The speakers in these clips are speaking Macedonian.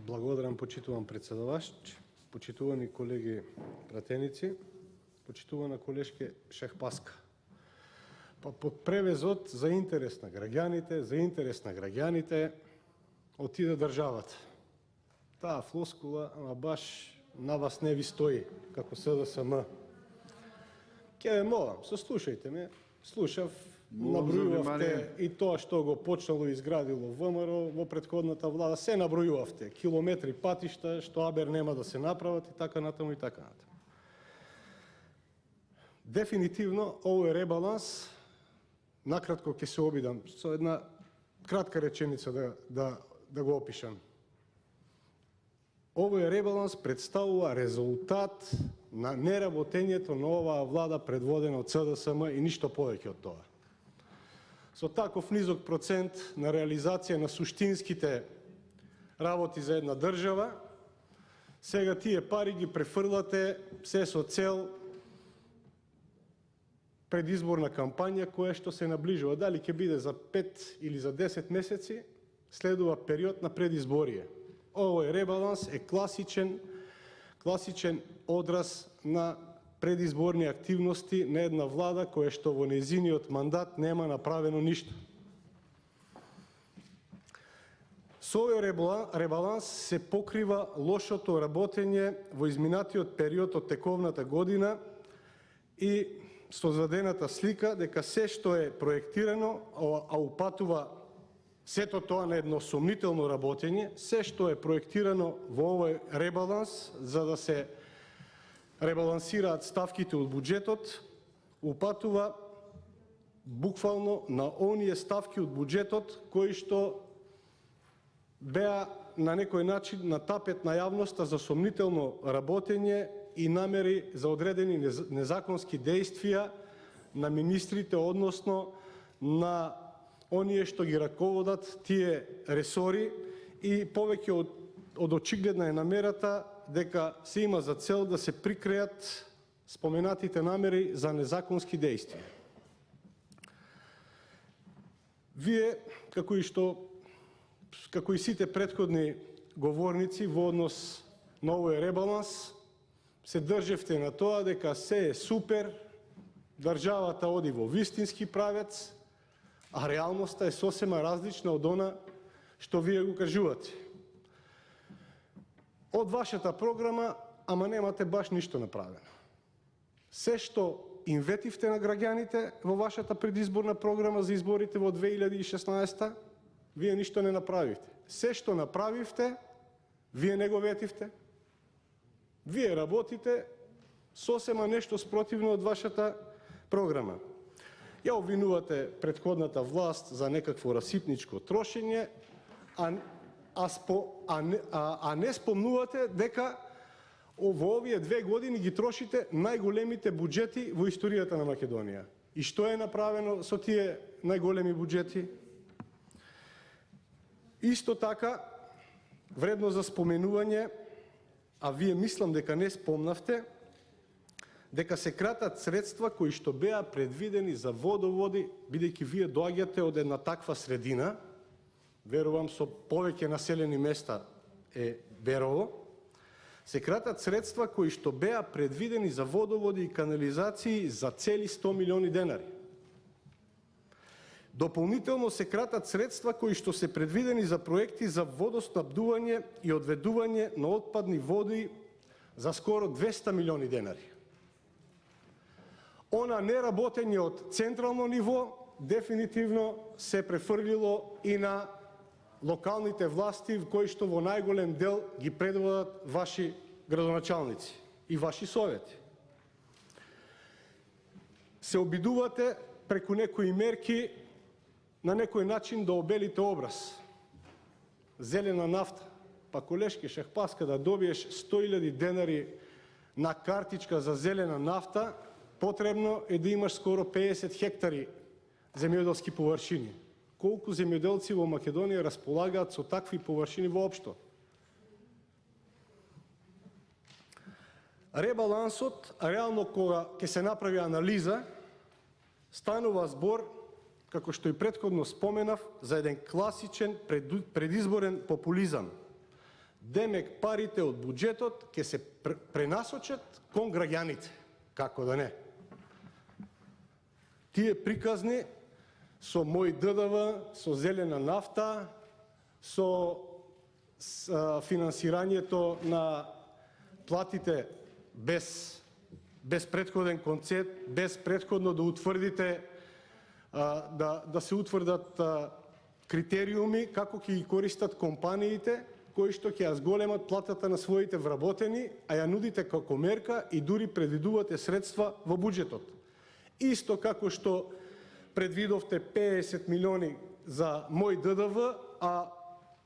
Благодарам, почитувам председаващ, почитувани колеги пратеници, почитувана колешке Шехпаска. Па под превезот за интерес на граѓаните, отиде државата. Таа флоскула, ама баш на вас не ви стои, како СДСМ. Ке ве молам, сослушајте ме, слушав, набројувавте и тоа што го почнало и изградило ВМРО во претходната влада, се набројувавте, километри патишта, што абер нема да се направат и така натаму и така натаму. Дефинитивно, овој ребаланс, накратко ќе се обидам, со една кратка реченица да го опишам. Овој ребаланс представува резултат на неработењето на оваа влада предводена од СДСМ и ништо повеќе од тоа. Со таков низок процент на реализација на суштинските работи за една држава, сега тие пари ги префрлате се со цел предизборна кампања која што се наближува. Дали ќе биде за 5 или за 10 месеци, следува период на предизборие. Овој ребаланс е класичен одраз на предизборни активности на една влада која што во нејзиниот мандат нема направено ништо. Со овој ребаланс се покрива лошото работење во изминатиот период од тековната година и создадената слика дека се што е проектирано, а упатува сето тоа на едно сомнително работење, се што е проектирано во овој ребаланс за да се ребалансираат ставките од буџетот, упатува буквално на оние ставки од буџетот кои што беа на некој начин на тапет на јавноста за сомнително работење и намери за одредени незаконски дејствија на министрите, односно на оние што ги раководат тие ресори, и повеќе од очигледна е намерата дека се има за цел да се прикријат споменатите намери за незаконски дејствија. Вие, како и сите претходни говорници во однос на овој ребаланс, се држевте на тоа дека се е супер, државата оди во вистински правец, а реалноста е сосема различна од она што вие го кажувате. Од вашата програма, ама немате баш ништо направено. Се што инветивте на граѓаните во вашата предизборна програма за изборите во 2016, вие ништо не направивте. Се што направивте, вие не го ветивте. Вие работите сосема нешто спротивно од вашата програма. Ја обвинувате претходната власт за некакво расипничко трошење, а не спомнувате дека во овие 2 години ги трошите најголемите буџети во историјата на Македонија. И што е направено со тие најголеми буџети? Исто така, вредно за споменување, а вие мислам дека не спомнавте, дека се кратат средства кои што беа предвидени за водоводи, бидејќи вие доаѓате од една таква средина, верувам со повеќе населени места е Берово, се кратат средства кои што беа предвидени за водоводи и канализации за цели 100 милиони денари. Дополнително се кратат средства кои што се предвидени за проекти за водоснабдување и одведување на отпадни води за скоро 200 милиони денари. Она неработење од централно ниво дефинитивно се префрлило и на локалните власти, кои што во најголем дел ги предводат ваши градоначалници и ваши совети. Се обидувате преку некои мерки на некој начин да обелите образ. Зелена нафта. Па колешке Шехпаска, да добиеш 100.000 денари на картичка за зелена нафта, потребно е да имаш скоро 50 хектари земјоделски површини. Колку земјоделци во Македонија располагаат со такви површини воопшто? Ребалансот, реално кога ќе се направи анализа, станува збор, како што и претходно споменав, за еден класичен предизборен популизам. демек парите од буџетот ќе се пренасочат кон граѓаните. Како да не? Тие приказни со мој ДДВ, со зелена нафта, со финансирањето на платите без претходен концепт, без претходно да утврдите да се утврдат критериуми како ќе ги користат компаниите кои што ќе ја зголемат платата на своите вработени, а ја нудите како мерка и дури предвидувате средства во буџетот. Исто како што предвидовте 50 милиони за мој ДДВ, а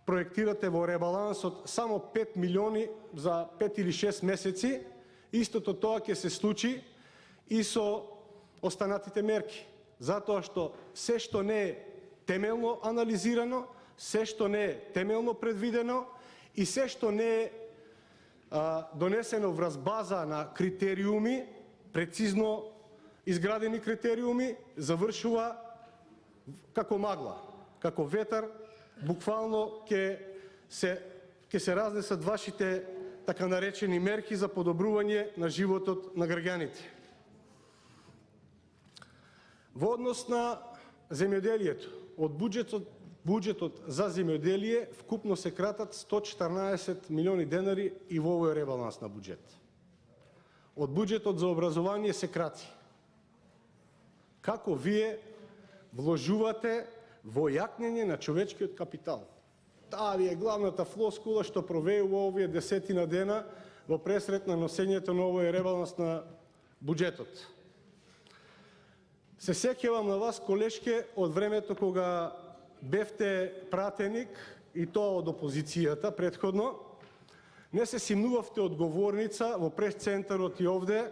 проектирате во ребалансот само 5 милиони за 5 или 6 месеци, истото тоа ќе се случи и со останатите мерки. Затоа што се што не е темелно анализирано, се што не е темелно предвидено и се што не е донесено врз база на критериуми, прецизно изградени критериуми, завршува како магла, како ветар, буквално ќе се разнесат вашите така наречени мерки за подобрување на животот на граѓаните. Во однос на земјоделието, од буџетот за земјоделие вкупно се кратат 114 милиони денари и во овој ребаланс на буџет. Од буџетот за образование се крати. Како вие вложувате во јакнење на човечкиот капитал? Таа ви е главната флоскула што провеува овие 10 дена во пресрет на носењето на овој ребаланс на буџетот. Се сеќавам на вас, колешке, од времето кога бевте пратеник, и тоа од опозицијата предходно, не се симнувавте од говорница во прес-центарот и овде,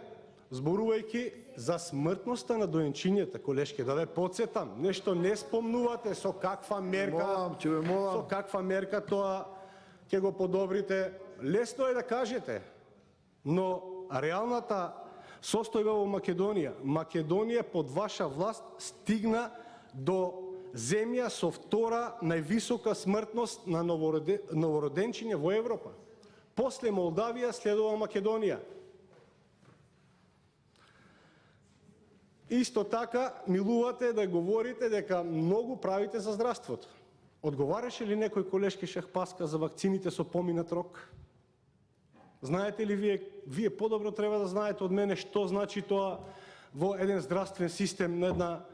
зборувајќи за смртноста на доенчињата, колешке, да ве подсетам, нешто не спомнувате со каква мерка, со каква мерка тоа ќе го подобрите. Лесно е да кажете, но реалната состојба во Македонија под ваша власт стигна до земја со втора највисока смртност на новороденчиња во Европа. После Молдавија следува Македонија. Исто така милувате да говорите дека многу правите за здравството. Одговараше ли некој, колешки Шахпаска, за вакцините со поминат рок? Знаете ли вие подобро треба да знаете од мене што значи тоа во еден здравствен систем на една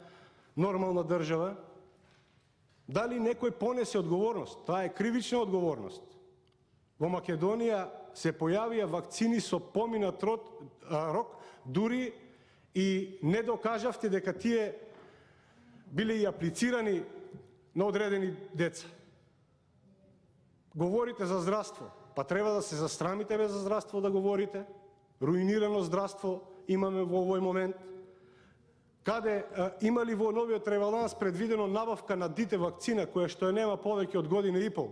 нормална држава? Дали некој понесе одговорност? Таа е кривична одговорност. Во Македонија се појавија вакцини со поминат рок, дури и не докажавте дека тие биле и аплицирани на одредени деца. Говорите за здравство, па треба да се засрамите бе за здравство да говорите. Руинирано здравство имаме во овој момент. Каде има ли во новиот ребаланс предвидено набавка на дите вакцина, која што ја нема повеќе од година и пол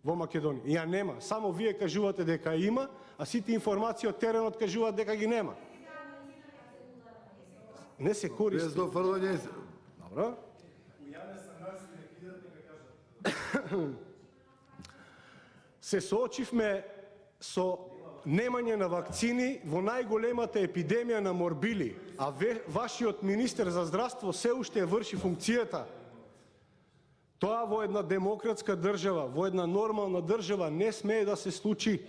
во Македонија? Ја нема. Само вие кажувате дека има, а сите информации од теренот кажуваат дека ги нема. Не се користи. Без дофрлање. Добро. Се соочивме со немање на вакцини во најголемата епидемија на морбили, а вашиот министер за здравство се уште врши функцијата. Тоа во една демократска држава, во една нормална држава не смее да се случи.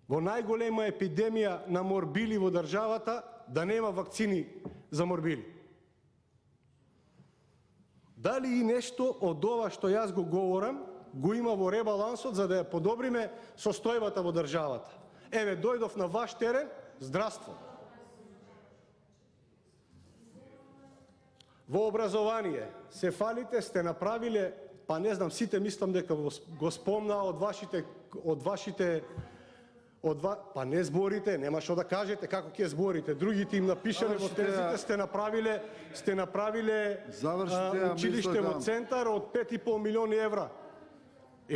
Во најголема епидемија на морбили во државата да нема вакцини за морбили. Дали и нешто од ова што јас го говорам, го има во ребалансот за да ја подобриме состојбата во државата? Еве, дојдов на ваш терен, здравство. Во образование се фалите, сте направиле, па не знам, сите мислам дека го спомна па не зборите, нема што да кажете како ќе зборите. Другите им напишале во тезите, сте направиле училиште во центар од 5,5 милиони евра.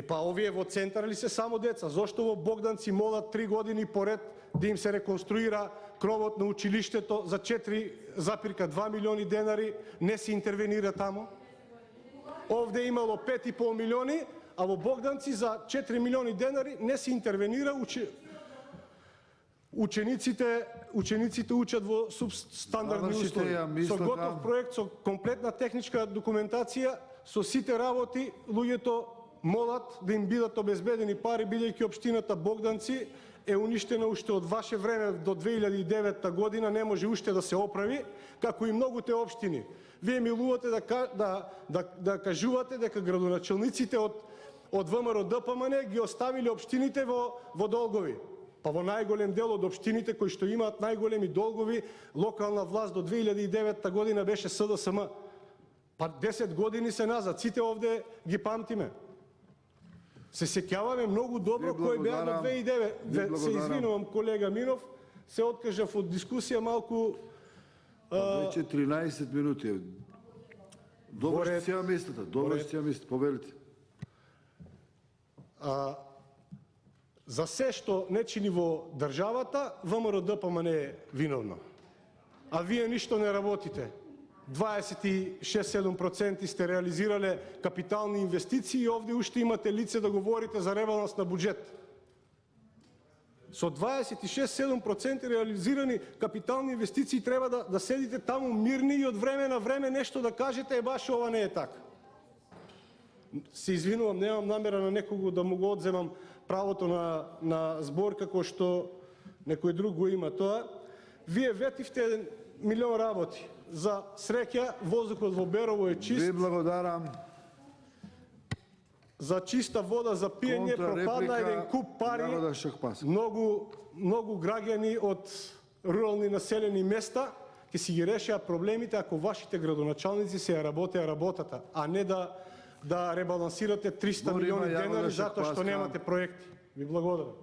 Па овие во центар ли се само деца? Зошто во Богданци молат 3 години поред да им се реконструира кровот на училиштето за 4,2 милиони денари, не се интервенира тамо? Овде имало 5,5 милиони, а во Богданци за 4 милиони денари не се интервенира, учениците учат во субстандардни услови. Со готов проект, со комплетна техничка документација, со сите работи, луѓето молат да им бидат обезбедени пари, бидејќи општината Богданци е уништена уште од ваше време до 2009 година, не може уште да се оправи, како и многуте општини. Вие милувате да кажувате дека градоначалниците од ВМРО ДПМН ги оставиле општините во долгови. Па во најголем дел од општините кои што имаат најголеми долгови, локална власт до 2009 година беше СДСМ. Па 10 години се назад, сите овде ги памтиме. Се сеќаваме многу добро кој беа до 2009. Се извинувам, колега Минов, се откажав од дискусија малку. Вече 13 минути. Добро ще си ја местата, повелите. За се што не чини во државата, ВМРО ДПМН е виновно. А вие ништо не работите. 26-7% сте реализирале капитални инвестиции и овде уште имате лице да говорите за ребаланс на буџет. Со 26-7% реализирани капитални инвестиции треба да седите таму мирни и од време на време нешто да кажете, баш ова не е така. Се извинувам, немам намера на некого да му го одземам правото на збор како што некој друг го има тоа. Вие ветивте 1 милион работи. За среќа, воздухот во Берово е чист. Ви благодарам. За чиста вода за пиење пропадна еден куп пари. Многу граѓани од рурални населени места ќе си ги решеа проблемите ако вашите градоначалници се ја работеа работата, а не да ребалансирате 300 милиони денари затоа што немате проекти. Ви благодарам.